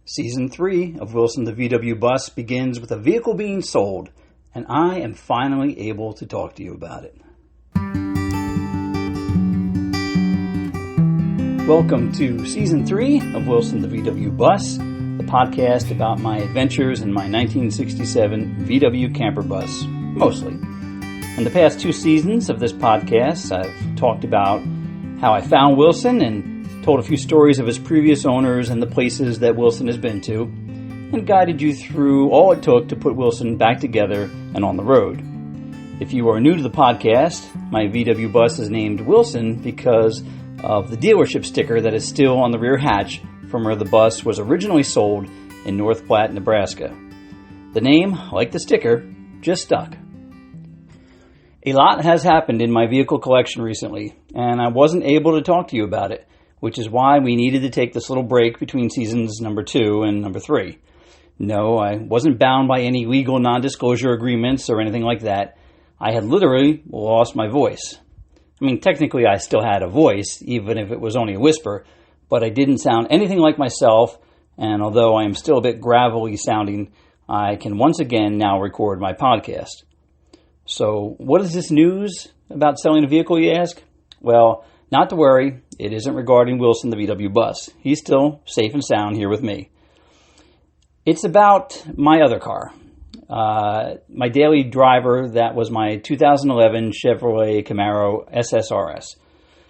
Season 3 of Wilson the VW Bus begins with a vehicle being sold, and I am finally able to talk to you about it. Welcome to Season 3 of Wilson the VW Bus, the podcast about my adventures in my 1967 VW camper bus, mostly. In the past 2 seasons of this podcast, I've talked about how I found Wilson and told a few stories of his previous owners and the places that Wilson has been to, and guided you through all it took to put Wilson back together and on the road. If you are new to the podcast, my VW bus is named Wilson because of the dealership sticker that is still on the rear hatch from where the bus was originally sold in North Platte, Nebraska. The name, like the sticker, just stuck. A lot has happened in my vehicle collection recently, and I wasn't able to talk to you about it, which is why we needed to take this little break between seasons number 2 and number 3. No, I wasn't bound by any legal non-disclosure agreements or anything like that. I had literally lost my voice. I mean, technically I still had a voice, even if it was only a whisper, but I didn't sound anything like myself, and although I am still a bit gravelly sounding, I can once again now record my podcast. So, what is this news about selling a vehicle, you ask? Well, not to worry, it isn't regarding Wilson the VW bus. He's still safe and sound here with me. It's about my other car. My daily driver, that was my 2011 Chevrolet Camaro SSRS.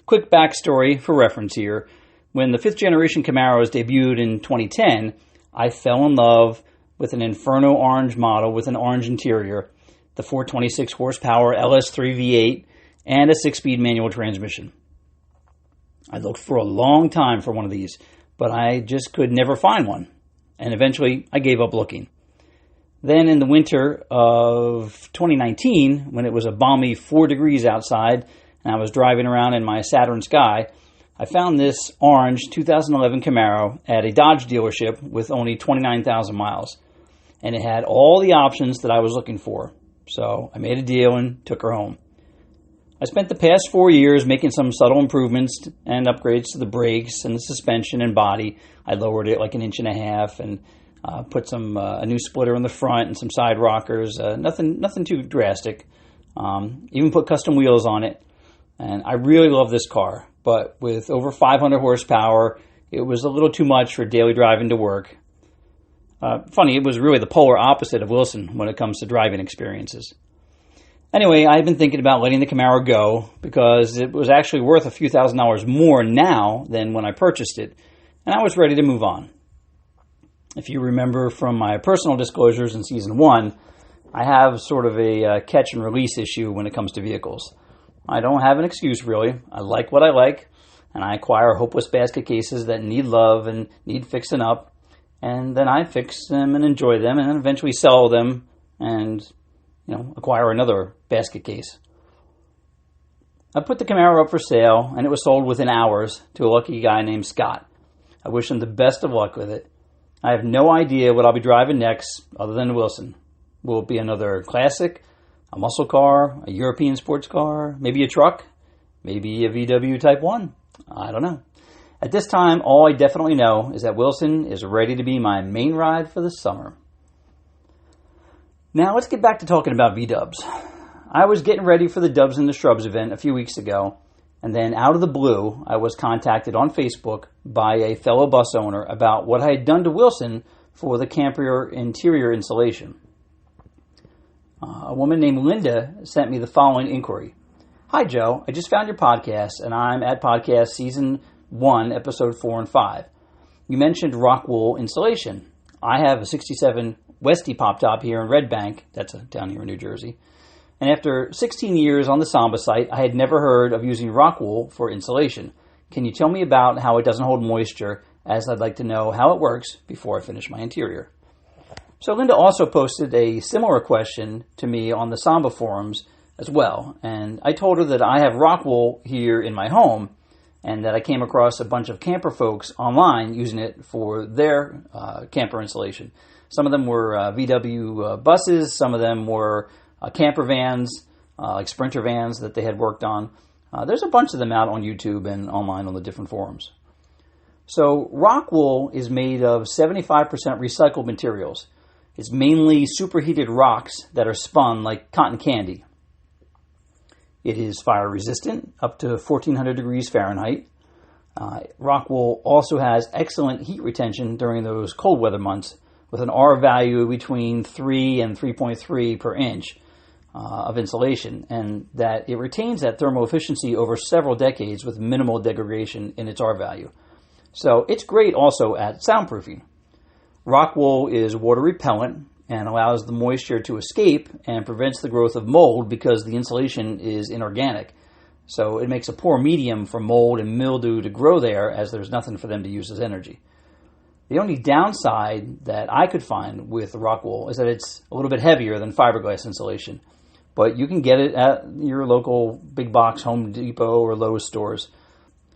Quick backstory for reference here. When the 5th generation Camaros debuted in 2010, I fell in love with an Inferno orange model with an orange interior, the 426 horsepower S03E01 and a 6-speed manual transmission. I looked for a long time for one of these, but I just could never find one. And eventually, I gave up looking. Then in the winter of 2019, when it was a balmy 4 degrees outside, and I was driving around in my Saturn Sky, I found this orange 2011 Camaro at a Dodge dealership with only 29,000 miles. And it had all the options that I was looking for. So I made a deal and took her home. I spent the past 4 years making some subtle improvements and upgrades to the brakes and the suspension and body. I lowered it like 1.5 inches and put a new splitter in the front and some side rockers. Nothing too drastic. Even put custom wheels on it. And I really love this car. But with over 500 horsepower, it was a little too much for daily driving to work. Funny, it was really the polar opposite of Wilson when it comes to driving experiences. Anyway, I've been thinking about letting the Camaro go because it was actually worth a few $1,000s more now than when I purchased it, and I was ready to move on. If you remember from my personal disclosures in Season 1, I have sort of a catch and release issue when it comes to vehicles. I don't have an excuse, really. I like what I like, and I acquire hopeless basket cases that need love and need fixing up, and then I fix them and enjoy them and then eventually sell them and acquire another basket case. I put the Camaro up for sale, and it was sold within hours to a lucky guy named Scott. I wish him the best of luck with it. I have no idea what I'll be driving next other than Wilson. Will it be another classic, a muscle car, a European sports car, maybe a truck, maybe a VW Type 1? I don't know. At this time, all I definitely know is that Wilson is ready to be my main ride for the summer. Now, let's get back to talking about V-dubs. I was getting ready for the Dubs in the Shrubs event a few weeks ago, and then out of the blue, I was contacted on Facebook by a fellow bus owner about what I had done to Wilson for the camper interior insulation. A woman named Linda sent me the following inquiry. Hi, Joe. I just found your podcast, and I'm at podcast Season 1, Episode 4 and 5. You mentioned rock wool insulation. I have a 67 Westie pop top here in Red Bank, that's down here in New Jersey, and after 16 years on the Samba site, I had never heard of using rock wool for insulation. Can you tell me about how it doesn't hold moisture, as I'd like to know how it works before I finish my interior? So Linda also posted a similar question to me on the Samba forums as well, and I told her that I have rock wool here in my home, and that I came across a bunch of camper folks online using it for their camper insulation. Some of them were VW buses, some of them were camper vans, like Sprinter vans that they had worked on. There's a bunch of them out on YouTube and online on the different forums. So rock wool is made of 75% recycled materials. It's mainly superheated rocks that are spun like cotton candy. It is fire resistant up to 1400 degrees Fahrenheit. Rock wool also has excellent heat retention during those cold weather months with an R value between 3 and 3.3 per inch of insulation, and that it retains that thermal efficiency over several decades with minimal degradation in its R value. So it's great also at soundproofing. Rock wool is water repellent and allows the moisture to escape and prevents the growth of mold because the insulation is inorganic. So it makes a poor medium for mold and mildew to grow there as there's nothing for them to use as energy. The only downside that I could find with rock wool is that it's a little bit heavier than fiberglass insulation, but you can get it at your local big box Home Depot or Lowe's stores.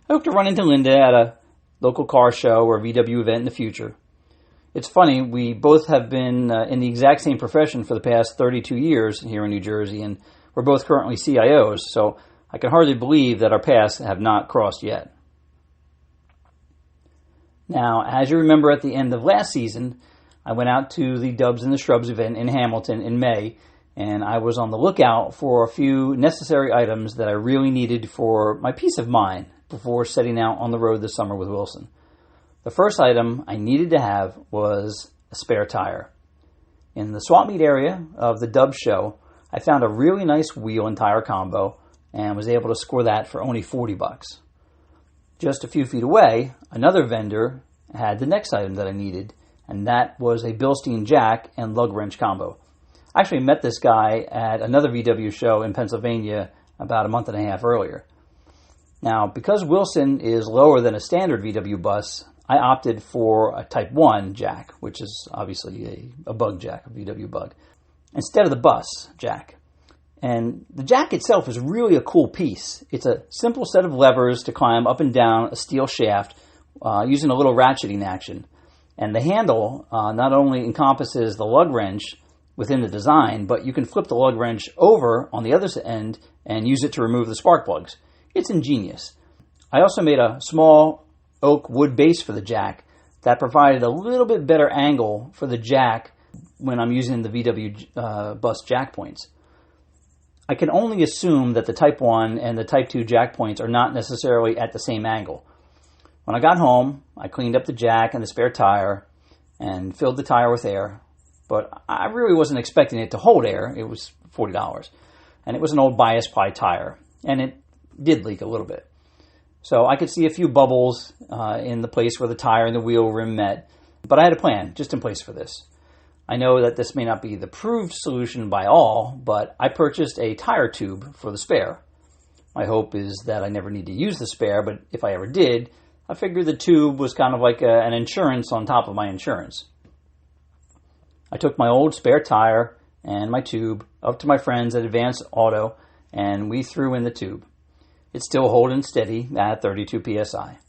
I hope to run into Linda at a local car show or VW event in the future. It's funny, we both have been in the exact same profession for the past 32 years here in New Jersey, and we're both currently CIOs, so I can hardly believe that our paths have not crossed yet. Now, as you remember at the end of last season, I went out to the Dubs and the Shrubs event in Hamilton in May, and I was on the lookout for a few necessary items that I really needed for my peace of mind before setting out on the road this summer with Wilson. The first item I needed to have was a spare tire. In the swap meet area of the Dubs show, I found a really nice wheel and tire combo and was able to score that for only $40. Just a few feet away, another vendor had the next item that I needed, and that was a Bilstein jack and lug wrench combo. I actually met this guy at another VW show in Pennsylvania about a month and a half earlier. Now, because Wilson is lower than a standard VW bus, I opted for a Type 1 jack, which is obviously a bug jack, a VW bug, instead of the bus jack. And the jack itself is really a cool piece. It's a simple set of levers to climb up and down a steel shaft using a little ratcheting action. And the handle not only encompasses the lug wrench within the design, but you can flip the lug wrench over on the other end and use it to remove the spark plugs. It's ingenious. I also made a small oak wood base for the jack that provided a little bit better angle for the jack when I'm using the VW bus jack points. I can only assume that the Type 1 and the Type 2 jack points are not necessarily at the same angle. When I got home, I cleaned up the jack and the spare tire and filled the tire with air, but I really wasn't expecting it to hold air. It was $40, and it was an old bias ply tire, and it did leak a little bit. So I could see a few bubbles in the place where the tire and the wheel rim met, but I had a plan just in place for this. I know that this may not be the proved solution by all, but I purchased a tire tube for the spare. My hope is that I never need to use the spare, but if I ever did, I figured the tube was kind of like an insurance on top of my insurance. I took my old spare tire and my tube up to my friends at Advanced Auto, and we threw in the tube. It's still holding steady at 32 psi.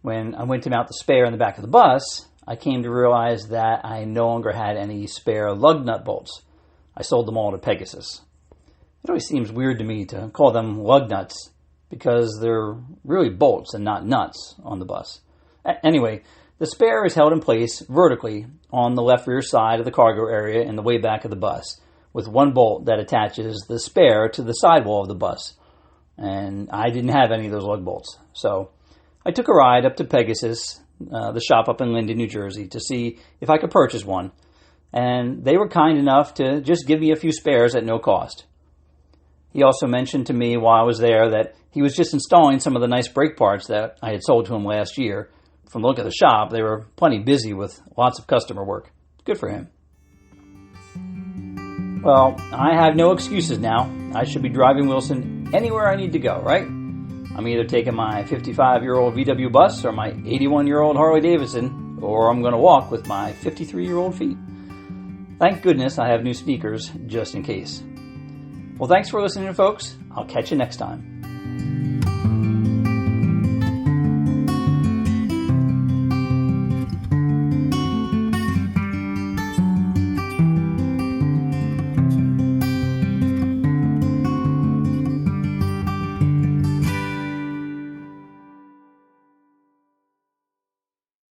When I went to mount the spare in the back of the bus, I came to realize that I no longer had any spare lug nut bolts. I sold them all to Pegasus. It always seems weird to me to call them lug nuts because they're really bolts and not nuts on the bus. Anyway, the spare is held in place vertically on the left rear side of the cargo area in the way back of the bus with one bolt that attaches the spare to the sidewall of the bus. And I didn't have any of those lug bolts. So I took a ride up to Pegasus, the shop up in Linden, New Jersey, to see if I could purchase one. And they were kind enough to just give me a few spares at no cost. He also mentioned to me while I was there that he was just installing some of the nice brake parts that I had sold to him last year. From the look of the shop, they were plenty busy with lots of customer work. Good for him. Well, I have no excuses now. I should be driving Wilson anywhere I need to go, right? I'm either taking my 55-year-old VW bus or my 81-year-old Harley Davidson, or I'm going to walk with my 53-year-old feet. Thank goodness I have new speakers just in case. Well, thanks for listening, folks. I'll catch you next time.